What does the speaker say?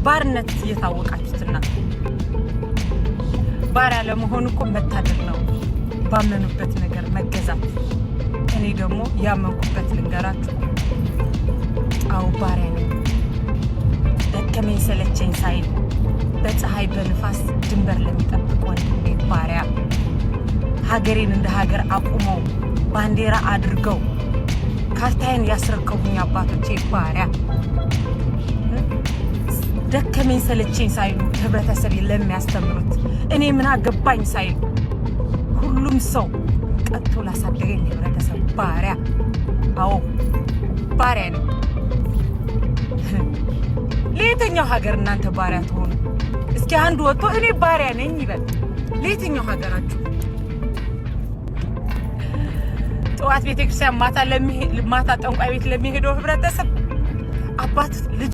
ባርነት እየታወቃችሁትና ባሪያ ለመሆን እኮ መታደል ነው ባመኑበት ነገር መገዛት እኔ ደግሞ ያመንኩበት ልንገራችሁ አው ባሪያ ነኝ ደከመኝ ሰለቸኝ ሳይል በፀሐይ በንፋስ ድንበር ለሚጠብቅ ወንድሜ ባሪያ ሀገሬን እንደ ሀገር አቁመው ባንዲራ አድርገው ካርታዬን ያስረከቡኝ አባቶቼ ባሪያ ደከመኝ ሰለቸኝ ሳይሉ ህብረተሰብ ለሚያስተምሩት እኔ ምን አገባኝ ሳይል ሁሉም ሰው ቀጥቶ ላሳደገኝ ህብረተሰብ ባሪያ አዎ ባሪያ ነኝ ለየትኛው ሀገር እናንተ ባሪያ ትሆኑ እስኪ አንድ ወጥቶ እኔ ባሪያ ነኝ ይበል ለየትኛው ሀገራችሁ ጠዋት ቤተክርስቲያን ማታ ጠንቋይ ቤት ለሚሄደው ህብረተሰብ አባት